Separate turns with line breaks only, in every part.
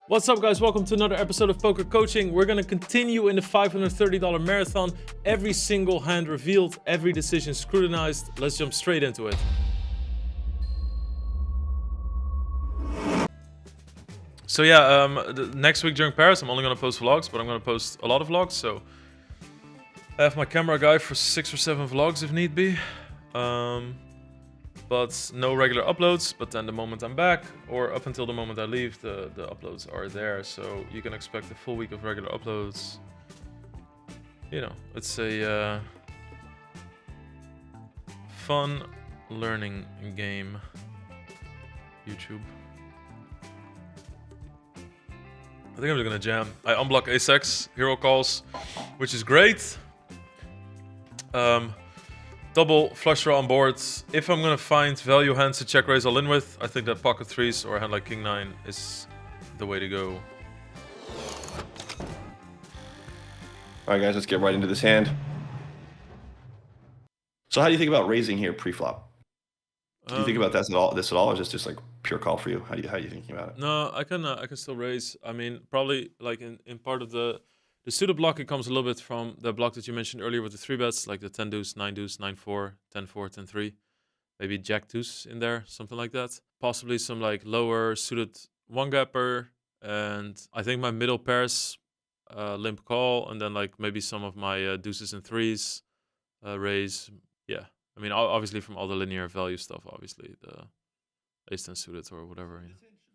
What's up, guys? Welcome to another episode of Poker Coaching. We're going to continue in the $530 marathon. Every single hand revealed, every decision scrutinized. Let's jump straight into it. So yeah, next week during Paris, I'm only going to post vlogs, but I'm going to post a lot of vlogs. So I have my camera guy for 6 or 7 vlogs if need be. But no regular uploads. But then the moment I'm back, or up until the moment I leave, the uploads are there. So you can expect a full week of regular uploads. You know, it's a fun learning game. YouTube. I think I'm just gonna jam. I unblock ace-x, hero calls, which is great. Double flush draw on board. If I'm gonna find value hands to check raise all in with, I think that pocket threes or a hand like king 9 is the way to go.
Alright guys, let's get right into this hand. So how do you think about raising here pre-flop? Do you think about this at all, or is this just like pure call for you? How are you thinking about it?
No, I can still raise. I mean, probably like in part of the suited block, it comes a little bit from the block that you mentioned earlier with the 3 bets, like the 10 deuce, 9 deuce, 9-4, 10-4, 10-3, maybe jack deuce in there, something like that. Possibly some like lower suited one gapper, and I think my middle pairs limp call, and then like maybe some of my deuces and threes raise. Yeah, I mean obviously from all the linear value stuff, obviously the ace 10 suited or whatever.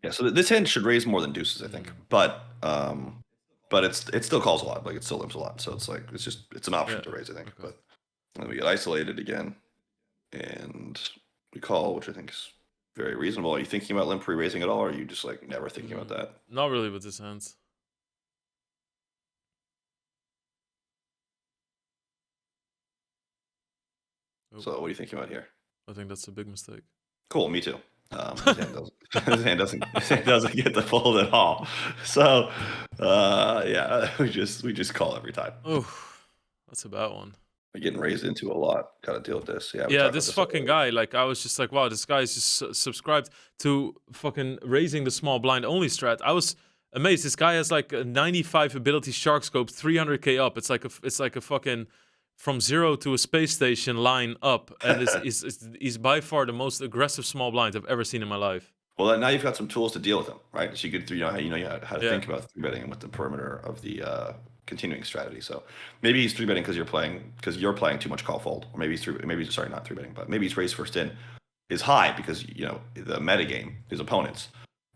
Yeah, so this hand should raise more than deuces, I think, but it still calls a lot, like it still limps a lot, so it's like it's an option to raise, I think. Okay. But then we get isolated again, and we call, which I think is very reasonable. Are you thinking about limp pre-raising at all, or are you just like never thinking about that?
Not really with this hand.
So what are you thinking about here?
I think that's a big mistake.
Cool, me too. His hand doesn't get to fold at all. So yeah, we just call every time.
Oh, that's a bad one.
We're getting raised into a lot. Gotta deal with this.
Yeah, this fucking guy, like I was just like, wow, this guy is just subscribed to fucking raising the small blind only strat. I was amazed. This guy has like a 95 ability shark scope, 300k up. It's like a fucking from 0 to a space station line up, and he's by far the most aggressive small blind I've ever seen in my life.
Well, now you've got some tools to deal with him, right? So you could, how to think about 3-betting and with the perimeter of the continuing strategy. So maybe he's 3-betting because you're playing too much call fold, or maybe he's not 3-betting, but maybe he's raise first in is high because the metagame, his opponents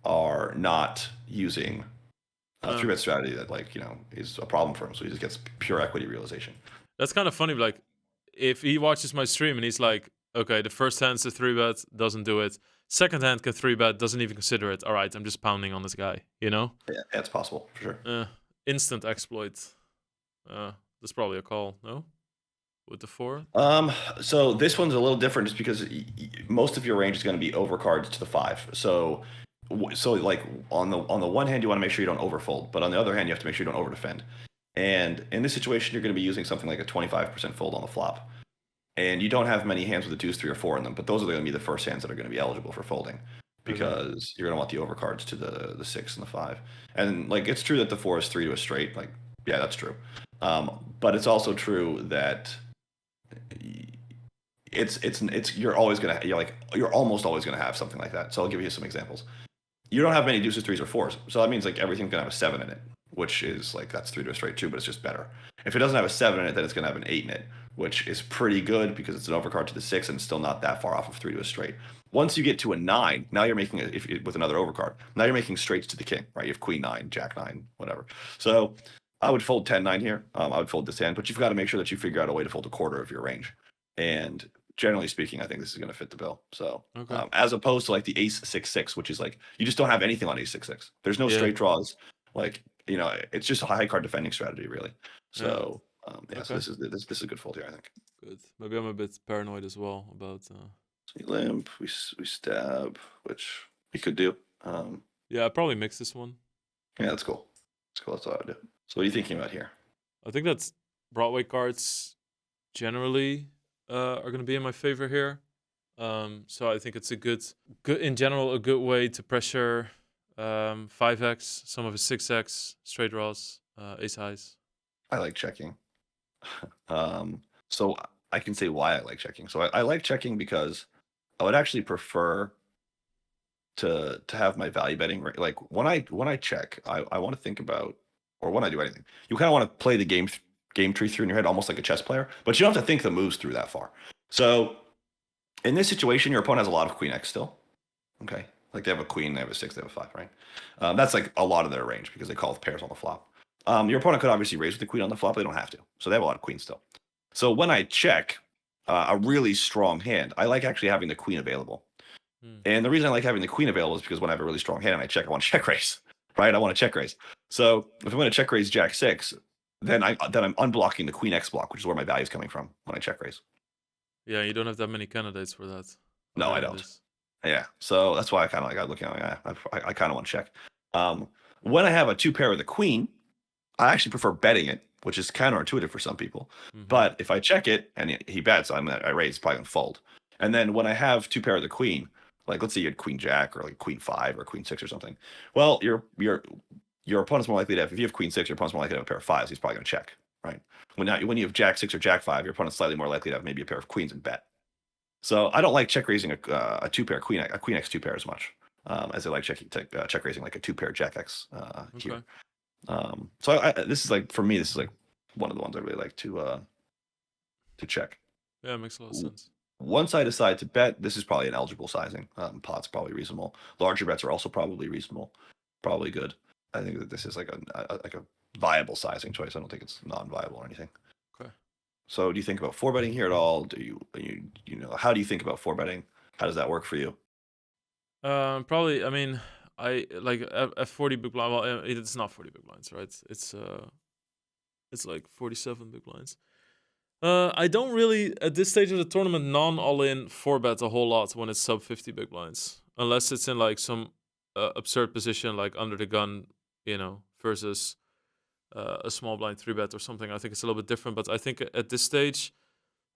are not using a 3-bet strategy that is a problem for him. So he just gets pure equity realization.
That's kind of funny, like, if he watches my stream and he's like, okay, the first hand's a 3-bet, doesn't do it. Second hand can 3-bet, doesn't even consider it. All right, I'm just pounding on this guy,
Yeah, it's possible, for sure.
Instant exploit. That's probably a call, no? With the 4?
So this one's a little different just because most of your range is going to be overcards to the 5. So like on the one hand, you want to make sure you don't overfold, but on the other hand, you have to make sure you don't overdefend. And in this situation, you're going to be using something like a 25% fold on the flop. And you don't have many hands with a deuce, 3, or 4 in them, but those are going to be the first hands that are going to be eligible for folding because you're going to want the overcards to the 6 and the 5. And like it's true that the 4 is 3 to a straight. Like, yeah, that's true. But it's also true that you're always going to you're almost always going to have something like that. So I'll give you some examples. You don't have many deuces, 3s, or 4s, so that means like everything's going to have a 7 in it, which is like that's 3 to a straight too, but it's just better. If it doesn't have a 7 in it, then it's going to have an 8 in it, which is pretty good because it's an overcard to the 6 and it's still not that far off of 3 to a straight. Once you get to a 9, now you're making with another overcard. Now you're making straights to the king, right? You have queen 9, jack 9, whatever. So I would fold 10-9 here. I would fold this hand, but you've got to make sure that you figure out a way to fold a quarter of your range. And generally speaking, I think this is going to fit the bill. So as opposed to like the ace 6-6, which is like you just don't have anything on ace 6-6. There's no straight draws. Like it's just a high card defending strategy, really. So so this is a good fold here, I think.
Good. Maybe I'm a bit paranoid as well about.
So we limp, we stab, which we could do.
Yeah, I probably mix this one.
Yeah, that's cool. That's cool. That's what I would do. So what are you thinking about here?
I think that Broadway cards generally are going to be in my favor here. So I think it's a good in general, a good way to pressure 5x, some of his 6x, straight draws, ace highs.
I like checking. So I can say why I like checking. So I like checking because I would actually prefer to have my value betting like when I check, I want to think about, or when I do anything, you kind of want to play the game tree through in your head, almost like a chess player, but you don't have to think the moves through that far. So in this situation, your opponent has a lot of queen X still. Okay, like they have a queen, they have a 6, they have a 5, right? That's like a lot of their range because they call with pairs on the flop. Your opponent could obviously raise with the queen on the flop, but they don't have to, so they have a lot of queens still. So when I check a really strong hand, I like actually having the queen available. And the reason I like having the queen available is because when I have a really strong hand and I check, I want to check raise, right? I want to check raise. So if I'm going to check raise Jack 6, then I'm unblocking the queen X block, which is where my value is coming from when I check raise.
Yeah, you don't have that many candidates for that.
No, I don't. Yeah, so that's why I kind of like looking at it. I kind of want to check. When I have a 2 pair with a queen, I actually prefer betting it, which is counterintuitive for some people. But if I check it and he bets, I raise, it's probably gonna fold. And then when I have 2 pair with the queen, like let's say you had queen jack or like queen 5 or queen 6 or something, well, your opponent's more likely to have, if you have queen 6, your opponent's more likely to have a pair of 5s. He's probably gonna check, right? When you have jack 6 or jack 5, your opponent's slightly more likely to have maybe a pair of queens and bet. So I don't like check raising a 2 pair queen X 2 pair as much as I like check raising like a 2 pair Jack X here. So this is like, for me, this is like one of the ones I really like to check.
Yeah, it makes a lot of sense.
Once I decide to bet, this is probably an eligible sizing. Pot's probably reasonable. Larger bets are also probably reasonable, probably good. I think that this is like a viable sizing choice. I don't think it's non-viable or anything.
Okay.
So do you think about 4-betting here at all? Do you know, how do you think about 4-betting? How does that work for you?
Probably. I mean, I like at 40 big blind. Well, it's not 40 big blinds, right? It's like 47 big blinds. I don't really at this stage of the tournament non-all-in 4-bet a whole lot when it's sub 50 big blinds, unless it's in like some absurd position like under the gun, versus a small blind 3-bet or something. I think it's a little bit different, but I think at this stage,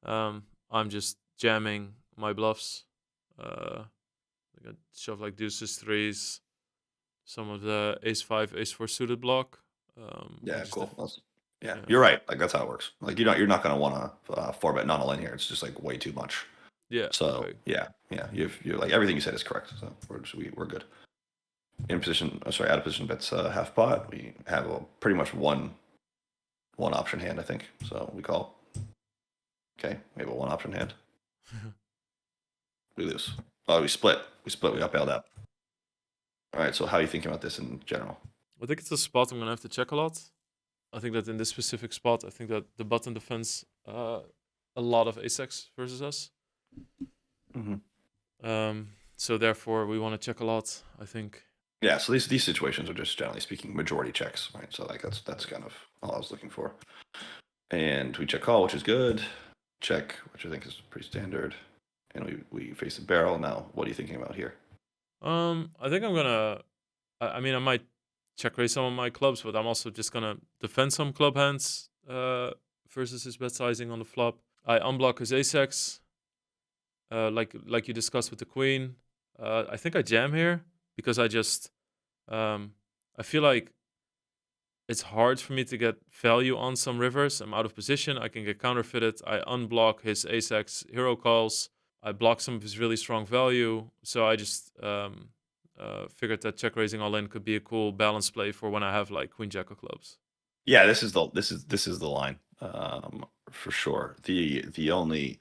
I'm just jamming my bluffs. I shove like deuces, threes, some of the ace 5, ace 4 suited block.
Yeah, cool. Yeah, you're right. Like that's how it works. Like you're not gonna want to 4-bet non all in here. It's just like way too much.
Yeah.
So
right.
yeah. You're like everything you said is correct. So we're good. Out of position bets half pot. We have pretty much one option hand, I think. So we call. Okay, we have a 1 option hand. We lose. Oh, we split. We got bailed out. All right. So how are you thinking about this in general?
I think it's a spot I'm gonna have to check a lot. I think that in this specific spot, I think that the button defends a lot of ace-x versus us. So therefore, we want to check a lot, I think.
Yeah, so these situations are just generally speaking majority checks, right? So like that's kind of all I was looking for. And we check call, which is good. Check, which I think is pretty standard. And we face the barrel. Now, what are you thinking about here?
I think I'm gonna. I mean, I might check raise some of my clubs, but I'm also just gonna defend some club hands versus his bet sizing on the flop. I unblock his ace-x, like you discussed with the queen. I think I jam here because I just I feel like it's hard for me to get value on some rivers. I'm out of position. I can get counterfeited. I unblock his ace-x hero calls. I block some of his really strong value. So I just figured that check raising all in could be a cool balance play for when I have like queen jack of clubs.
Yeah, this is the line for sure. The only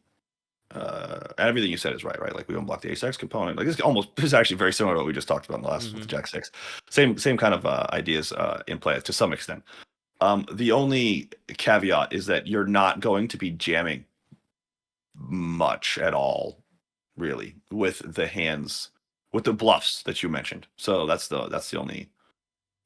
everything you said is right. Like we unblock the ace-x component. Like this is actually very similar to what we just talked about in the last with jack 6. Same kind of ideas in play to some extent. The only caveat is that you're not going to be jamming much at all, really, with the hands, with the bluffs that you mentioned. So that's the only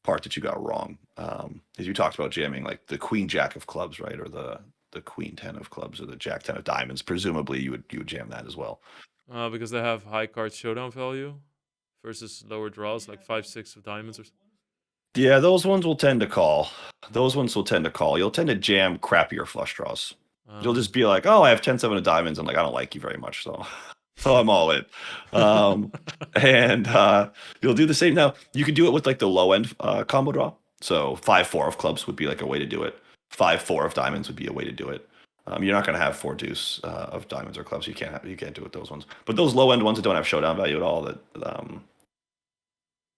part that you got wrong. As you talked about jamming like the queen jack of clubs, right, or the queen 10 of clubs or the jack 10 of diamonds. Presumably you would jam that as well.
Because they have high card showdown value versus lower draws like 5, 6 of diamonds or something.
Yeah, those ones will tend to call. You'll tend to jam crappier flush draws. You'll just be like, oh, I have 10-7 of diamonds. I'm like, I don't like you very much. So So I'm all in. And you'll do the same. Now, you can do it with like the low end combo draw. So 5-4 of clubs would be like a way to do it. 5-4 of diamonds would be a way to do it. You're not going to have 4 deuce of diamonds or clubs. You can't do it with those ones. But those low end ones that don't have showdown value at all,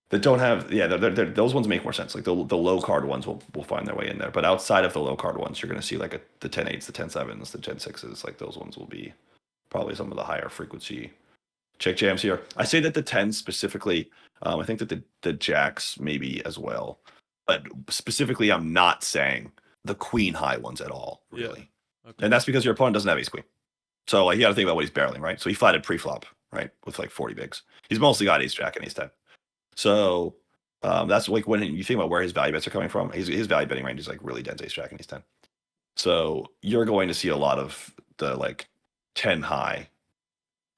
that don't have, yeah, those ones make more sense. Like the low card ones will find their way in there. But outside of the low card ones, you're going to see like the 10-8s, the 10-7s, the 10-6s. Like those ones will be probably some of the higher frequency check jams here. I say that the 10s specifically. I think that the jacks maybe as well. But specifically, I'm not saying the queen high ones at all, really.
Yeah. Okay.
And that's because your opponent doesn't have ace queen. So like, you got to think about what he's barreling, right? So he flatted pre-flop, right, with like 40 bigs. He's mostly got ace jack and ace 10. So that's like when you think about where his value bets are coming from. His value betting range is like really dense ace jack and ace 10. So you're going to see a lot of the like 10 high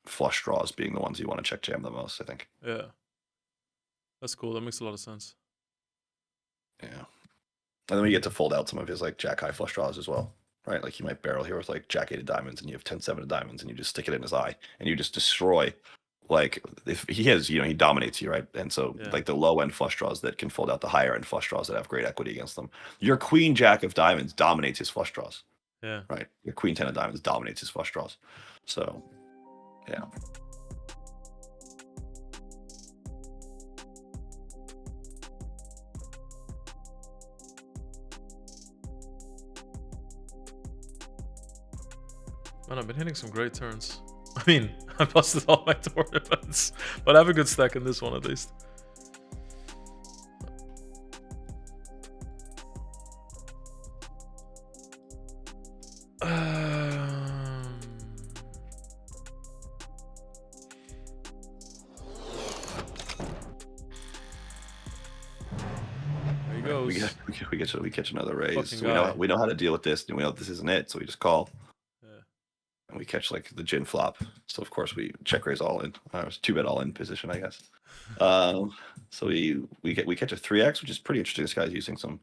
flush draws being the ones you want to check jam the most, I think.
Yeah. That's cool. That makes a lot of sense.
Yeah. And then we get to fold out some of his like jack high flush draws as well, right? Like he might barrel here with like jack 8 of diamonds and you have 10-7 of diamonds and you just stick it in his eye and you just destroy. Like if he has, he dominates you, right? And so like the low end flush draws that can fold out the higher end flush draws that have great equity against them. Your queen jack of diamonds dominates his flush draws.
Yeah.
Right. Your queen 10 of diamonds dominates his flush draws. So yeah.
Man, I've been hitting some great turns. I mean, I busted all my tournaments, but I have a good stack in this one at least. There he goes.
We catch another raise.
So
we know how to deal with this, and we know this isn't it, so we just call.
Yeah.
And we catch like the gin flop. So of course we check raise all in. It was 2-bet all in position, I guess. So we catch a 3x, which is pretty interesting. This guy's using some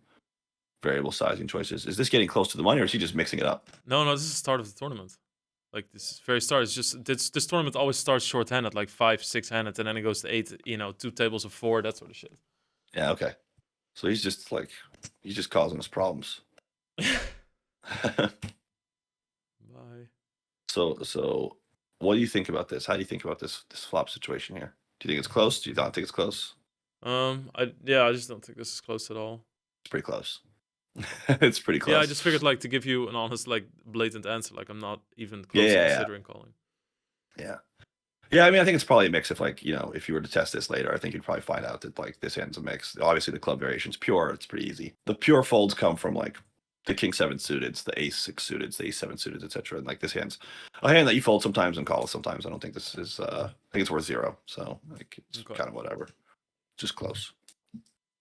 variable sizing choices. Is this getting close to the money, or is he just mixing it up?
No, this is the start of the tournament. Like this very start. It's just this tournament always starts short-handed, like 5-6 handed, and then it goes to 8. 2 tables of 4, that sort of shit.
Yeah. Okay. So he's just causing us problems.
Bye.
So what do you think about this? How do you think about this flop situation here? Do you think it's close? Do you not think it's close?
I just don't think this is close at all.
It's pretty close. It's pretty close.
Yeah, I just figured like to give you an honest, like blatant answer. Like I'm not even close to considering calling.
Yeah. Yeah, I mean, I think it's probably a mix of like, if you were to test this later, I think you'd probably find out that like this hand's a mix. Obviously the club variation's pure, it's pretty easy. The pure folds come from like the king 7 suited, the ace 6 suited, the ace 7 suited, etc. And like this hand's a hand that you fold sometimes and call sometimes. I don't think this is I think it's worth 0. So like it's kind of whatever. Just close.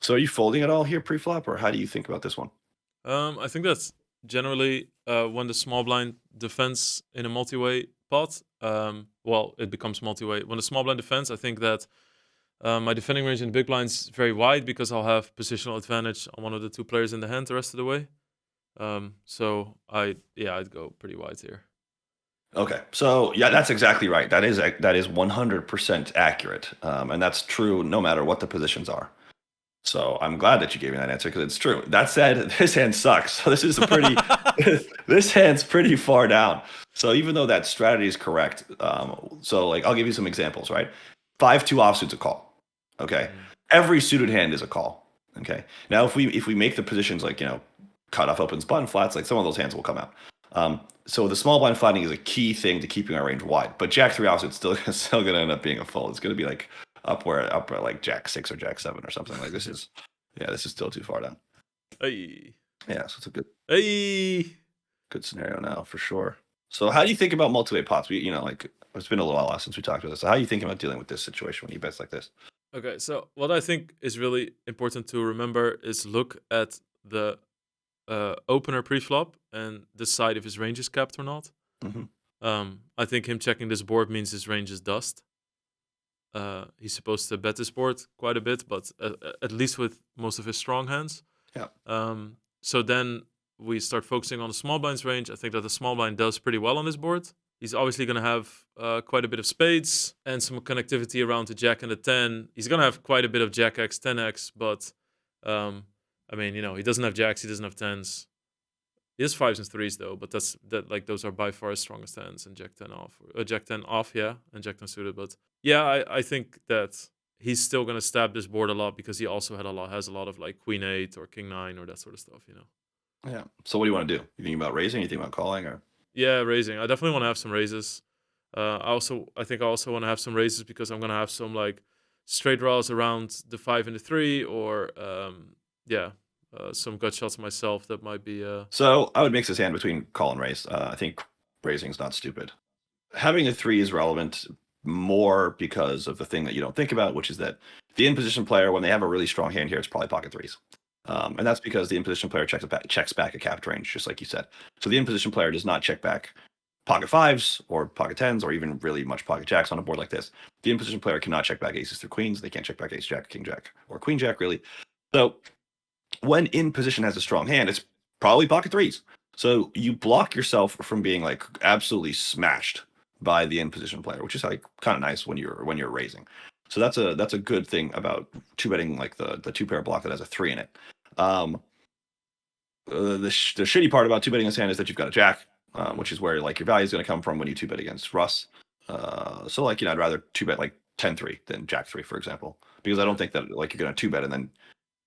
So are you folding at all here pre-flop, or how do you think about this one?
I think that's generally when the small blind defends in a multi-way pot, it becomes multi-way. When the small blind defends, I think that my defending range in the big blind is very wide because I'll have positional advantage on one of the 2 players in the hand the rest of the way. So I'd go pretty wide here.
Okay, so yeah, that's exactly right. That is 100% accurate, and that's true no matter what the positions are. So I'm glad that you gave me that answer because it's true. That said, this hand sucks. So this is a pretty, this hand's pretty far down. So even though that strategy is correct, so like I'll give you some examples, right? 5-2 offsuit's a call. Okay, every suited hand is a call. Okay, now if we make the positions like cut off opens button flats, like some of those hands will come out. So the small blind flattening is a key thing to keeping our range wide. But Jack 3 offsuit's still going to end up being a fold. It's going to be like up at like Jack 6 or Jack 7 or something. Like this is still too far down.
Hey.
Yeah, so it's a good scenario now for sure. So how do you think about multi-way pots? We like it's been a little while since we talked about this. So how are you thinking about dealing with this situation when he bets like this?
Okay, so what I think is really important to remember is look at the opener pre-flop and decide if his range is capped or not. I think him checking this board means his range is dust. He's supposed to bet this board quite a bit, but at least with most of his strong hands.
Yeah.
So then we start focusing on the small blind's range. I think that the small blind does pretty well on this board. He's obviously going to have quite a bit of spades and some connectivity around the jack and the 10. He's going to have quite a bit of jack x, 10x, but I mean, he doesn't have jacks, he doesn't have 10s. He has 5s and 3s though, but those are by far his strongest hands, and jack 10 off, jack 10 off, yeah, and jack 10 suited. But yeah, I think that he's still going to stab this board a lot because he also has a lot of like queen 8 or king 9 or that sort of stuff,
Yeah. So what do you want to do? You think about raising? You think about calling? Or
Yeah, raising. I definitely want to have some raises. I think I also want to have some raises because I'm gonna have some like straight draws around the 5 and the 3, or some gut shots myself that might be.
So I would mix this hand between call and raise. I think raising is not stupid. Having a 3 is relevant more because of the thing that you don't think about, which is that the in position player, when they have a really strong hand here, it's probably pocket 3s. And that's because the in position player checks back a capped range, just like you said. So the in position player does not check back pocket 5s or pocket 10s or even really much pocket jacks on a board like this. The in position player cannot check back aces through queens. They can't check back ace jack, king jack, or queen jack, really. So when in position has a strong hand, it's probably pocket 3s. So you block yourself from being like absolutely smashed by the in position player, which is like kind of nice when you're raising. So that's a good thing about two betting like the 2-pair block that has a 3 in it. The shitty part about two betting this hand is that you've got a jack, which is where like your value is going to come from when you two bet against Russ. So like I'd rather two bet like 10-3 than jack 3, for example, because I don't think that like you're going to two bet and then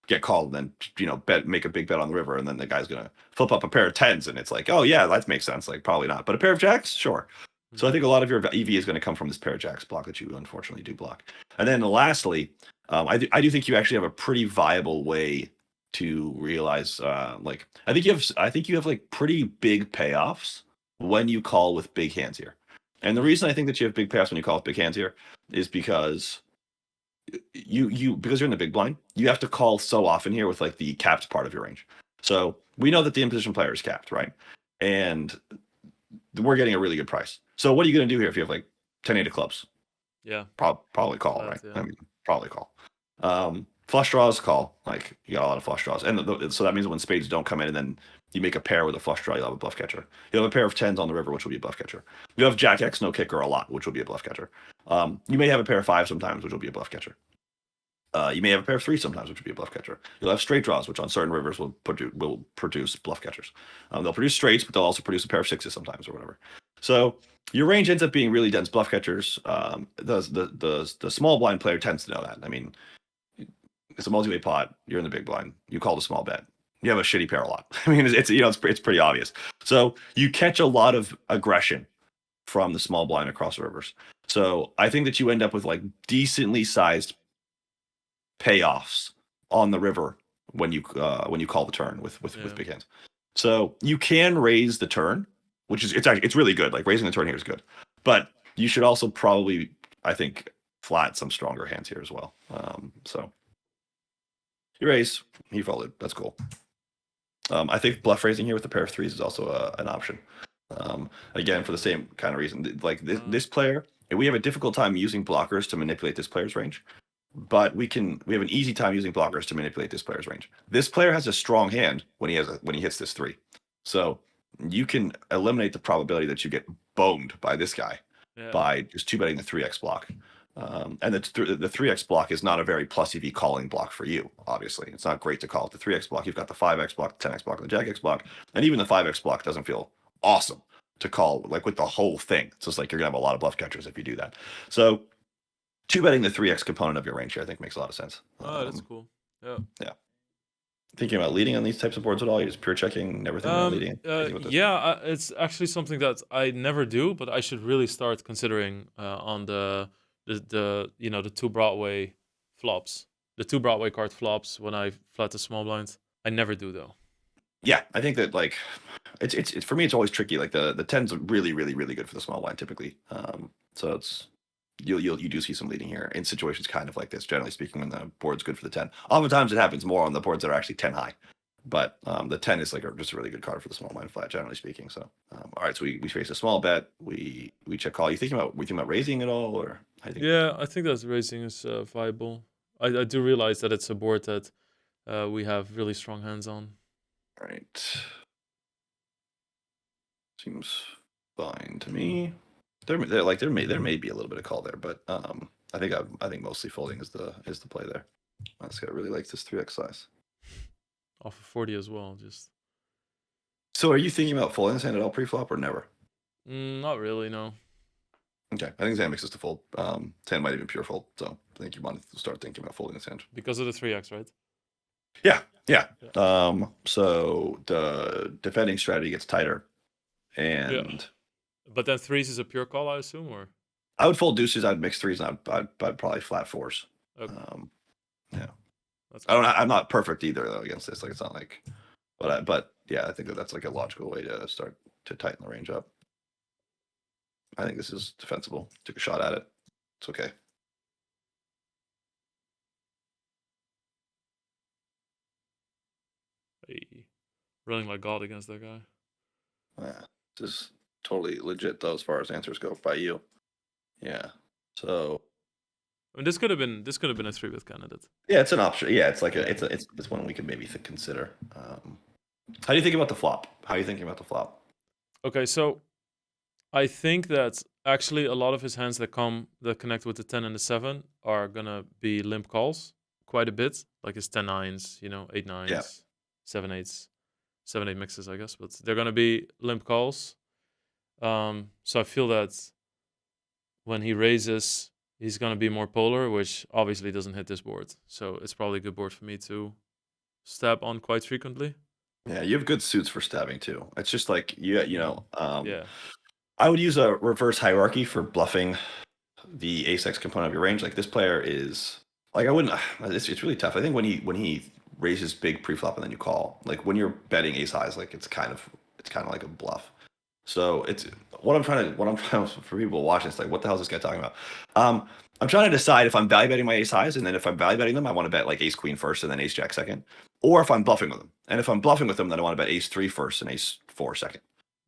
get called and then make a big bet on the river, and then the guy's going to flip up a pair of 10s and it's like, oh yeah, that makes sense. Like probably not, but a pair of jacks, sure. So I think a lot of your EV is going to come from this pair of jacks block that you unfortunately do block. And then lastly, I do think you actually have a pretty viable way to realize like I think you have like pretty big payoffs when you call with big hands here. And the reason I think that you have big payoffs when you call with big hands here is because because you're in the big blind, you have to call so often here with like the capped part of your range. So we know that the in position player is capped, right? And we're getting a really good price. So what are you going to do here if you have like 10-8 of clubs?
Yeah.
Probably call, right?
Yeah.
I mean, probably call. Flush draws, call. Like you got a lot of flush draws, and so that means when spades don't come in, and then you make a pair with a flush draw, you'll have a bluff catcher. You'll have a pair of 10s on the river, which will be a bluff catcher. You have jack X, no kicker a lot, which will be a bluff catcher. You may have a pair of 5s sometimes, which will be a bluff catcher. You may have a pair of 3s sometimes, which would be a bluff catcher. You'll have straight draws, which on certain rivers will produce bluff catchers. They'll produce straights, but they'll also produce a pair of 6s sometimes or whatever. So your range ends up being really dense bluff catchers. The small blind player tends to know that. I mean, it's a multi-way pot. You're in the big blind. You call the small bet. You have a shitty pair a lot. I mean, it's pretty obvious. So you catch a lot of aggression from the small blind across the rivers. So I think that you end up with like decently sized payoffs on the river when you call the turn with big hands. So you can raise the turn, which is it's really good. Like raising the turn here is good, but you should also probably, I think, flat some stronger hands here as well. So you raise, he folded. That's cool. I think bluff raising here with a pair of 3s is also an option. Again, for the same kind of reason. Like this player, we have a difficult time using blockers to manipulate this player's range, but we have an easy time using blockers to manipulate this player's range. This player has a strong hand when he hits this 3. So you can eliminate the probability that you get boned by this guy by just two betting the 3x block. And the 3x block is not a very plus EV calling block for you, obviously. It's not great to call it the 3x block. You've got the 5x block, the 10x block, and the jack x block. And even the 5x block doesn't feel awesome to call like with the whole thing. It's just like you're going to have a lot of bluff catchers if you do that. So two betting the 3x component of your range here, I think, makes a lot of sense.
Oh, that's cool. Yeah.
Thinking about leading on these types of boards at all? You're just pure checking, never thinking about leading?
It's actually something that I never do, but I should really start considering on the 2 Broadway flops. The 2 Broadway card flops when I flat the small blind. I never do though.
Yeah, I think that like it's for me it's always tricky. Like the 10's are really, really, really good for the small blind typically. So it's you do see some leading here in situations kind of like this, generally speaking, when the board's good for the 10. Oftentimes it happens more on the boards that are actually 10 high. But the 10 is like just a really good card for the small blind flat, generally speaking. So all right, so we face a small bet, we check call. You thinking about raising at all, or I think
I think that raising is viable. I do realize that it's a board that we have really strong hands on.
All right. Seems fine to me. There may be a little bit of call there, but I think mostly folding is the play there. This guy really likes this 3x size.
Off of 40 as well, just.
So are you thinking about folding this hand at all pre-flop or never?
Not really, no.
Okay, I think this hand makes us to fold. This hand might even pure fold, so I think you want to start thinking about folding this hand.
Because of the 3x, right?
Yeah. So the defending strategy gets tighter, and
but then threes is a pure call, I assume, or
I would fold deuces. I'd mix threes, and I'd probably flat fours.
okay.
Yeah.
That's cool.
I'm not perfect either though against this. Like it's not like, but yeah, I think that's like a logical way to start to tighten the range up. I think this is defensible. Took a shot at it. It's okay.
Hey, running like God against that guy.
Yeah, this is totally legit though as far as answers go by you. Yeah. So.
I mean, this could have been a 3-bet candidate.
Yeah, it's an option. Yeah, it's like it's one we could maybe consider. How do you think about the flop? How are you thinking about the flop?
Okay, so I think that actually a lot of his hands that connect with the 10 and the 7 are gonna be limp calls quite a bit, like his 10-9s, 8-9s,
Yeah.
7-8s, 7-8 mixes, I guess, but they're gonna be limp calls. So I feel that when he raises, he's gonna be more polar, which obviously doesn't hit this board. So it's probably a good board for me to stab on quite frequently.
Yeah, you have good suits for stabbing too. It's just like
Yeah.
I would use a reverse hierarchy for bluffing the ace-x component of your range. Like this player is like I wouldn't. It's really tough. I think when he raises big pre-flop and then you call, like when you're betting ace highs, like it's kind of like a bluff. So it's what I'm trying for people watching. It's like, what the hell is this guy talking about? I'm trying to decide if I'm value betting my ace highs, and then if I'm value betting them, I want to bet like ace queen first and then ace jack second, or if I'm bluffing with them. And if I'm bluffing with them, then I want to bet ace 3 first and ace 4 second.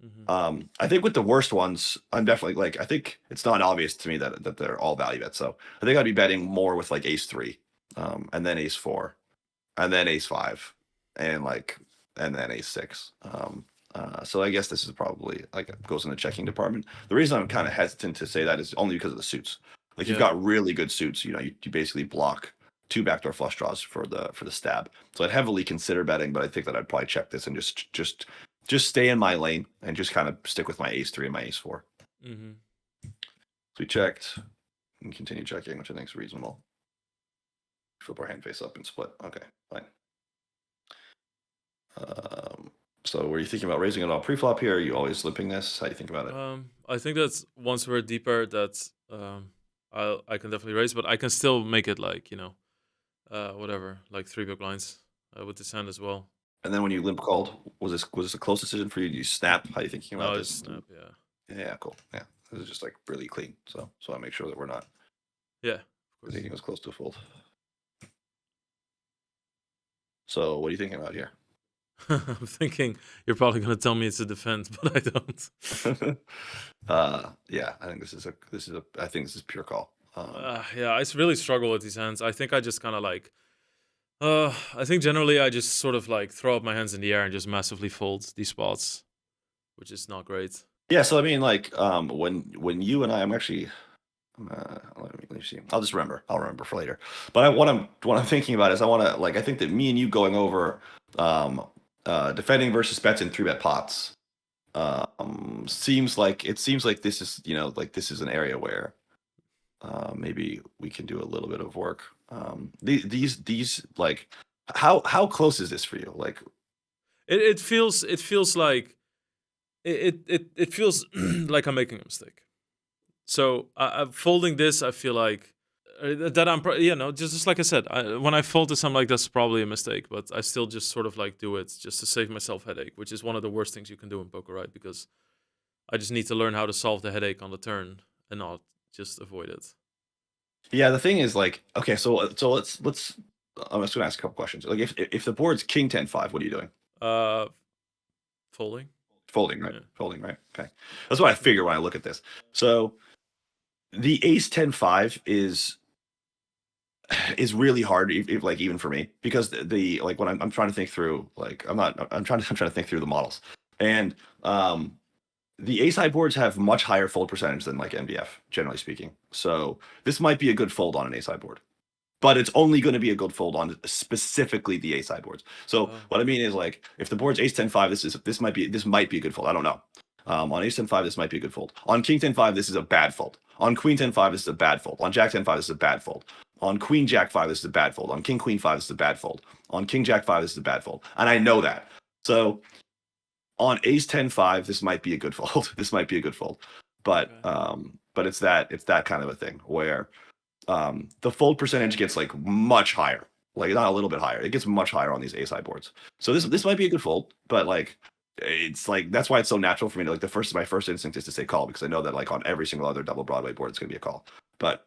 Mm-hmm.
I think with the worst ones, I'm definitely like I think it's not obvious to me that they're all value bets. So I think I'd be betting more with like ace 3, and then ace 4, and then ace 5, and then ace 6. So I guess this is probably like goes in the checking department. The reason I'm kind of hesitant to say that is only because of the suits. Like you've got really good suits. You basically block 2 backdoor flush draws for the stab. So I'd heavily consider betting, but I think that I'd probably check this and just stay in my lane and just kind of stick with my ace 3 and my ace 4.
Mm-hmm.
So we checked and continue checking, which I think is reasonable. Flip our hand face up and split. Okay, fine. So were you thinking about raising it all pre-flop here? Are you always limping this? How do you think about it?
I think that once we're deeper, that I can definitely raise, but I can still make it like whatever, like 3 big blinds with this hand as well.
And then when you limp called, was this a close decision for you? Do you snap? How are you thinking about this?
Snap, yeah.
Yeah, cool. Yeah, this is just like really clean. So I make sure that we're not.
Yeah, of course.
Thinking it was close to a fold. So what are you thinking about here?
I'm thinking you're probably gonna tell me it's a defense, but I don't.
Yeah, I think this is pure call.
Yeah, I really struggle with these hands. I think I just kind of like. I think generally I just sort of like throw up my hands in the air and just massively fold these spots, which is not great.
Yeah, so I mean, like, when you and I'm actually, let me see. I'll remember for later. But what I'm thinking about is I think that me and you going over defending versus bets in 3-bet pots seems like this is this is an area where maybe we can do a little bit of work. These like how close is this for you? Like
it feels like it feels like I'm making a mistake. So I'm folding this. I feel like that I'm just like I said, when I fold this, I'm like that's probably a mistake, but I still just sort of like do it just to save myself headache, which is one of the worst things you can do in poker, right? Because I just need to learn how to solve the headache on the turn and not just avoid it.
Yeah, the thing is like okay, so let's I'm just gonna ask a couple questions. Like if the board's king 10-5, what are you doing?
Folding.
Folding, right? Yeah. Folding, right? Okay, that's what I figure when I look at this. So the ace 10-5 is really hard, like even for me, because the like when I'm trying to think through, like I'm trying to think through the models, and the ace high boards have much higher fold percentage than like NBF, generally speaking. So this might be a good fold on an ace high board, but it's only going to be a good fold on specifically the ace high boards. So what I mean is, like, if the board's ace 10-5, this might be a good fold. I don't know. On ace 10-5, this might be a good fold. On king 10-5, this is a bad fold. On queen 10-5, this is a bad fold. On jack 10-5, this is a bad fold. On queen jack 5, this is a bad fold. On king queen 5, this is a bad fold. On king jack 5, this is a bad fold. And I know that. So on ace 10-5, this might be a good fold. This might be a good fold. But it's that kind of a thing where the fold percentage gets like much higher. Like, not a little bit higher. It gets much higher on these ace high boards. So this might be a good fold, but like, it's like, that's why it's so natural for me to, like, my first instinct is to say call, because I know that like on every single other double Broadway board it's gonna be a call. But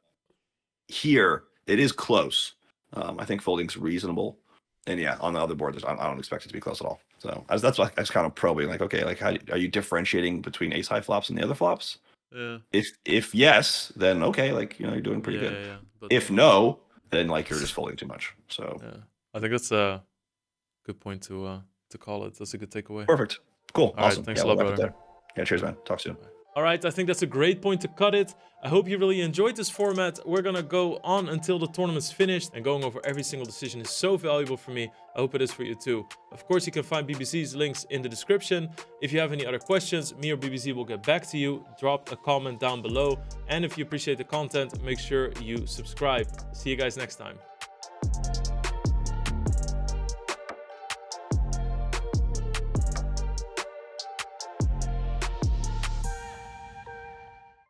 here it is close. I think folding's reasonable. And yeah, on the other board, I don't expect it to be close at all. So that's why I was kind of probing, like, okay, like, how are you differentiating between ace high flops and the other flops?
Yeah.
If yes, then okay, like, you know, you're doing pretty good.
Yeah. But
if no, then like you're just folding too much. So
yeah, I think that's a good point to call it. That's a good takeaway.
Perfect. Cool.
All
Awesome.
right, thanks a
We'll
lot,
wrap it
brother.
there. Yeah, cheers, man. Talk soon.
All right, I think that's a great point to cut it. I hope you really enjoyed this format. We're gonna go on until the tournament's finished, and going over every single decision is so valuable for me. I hope it is for you too. Of course, you can find BBC's links in the description. If you have any other questions, me or BBC will get back to you. Drop a comment down below. And if you appreciate the content, make sure you subscribe. See you guys next time.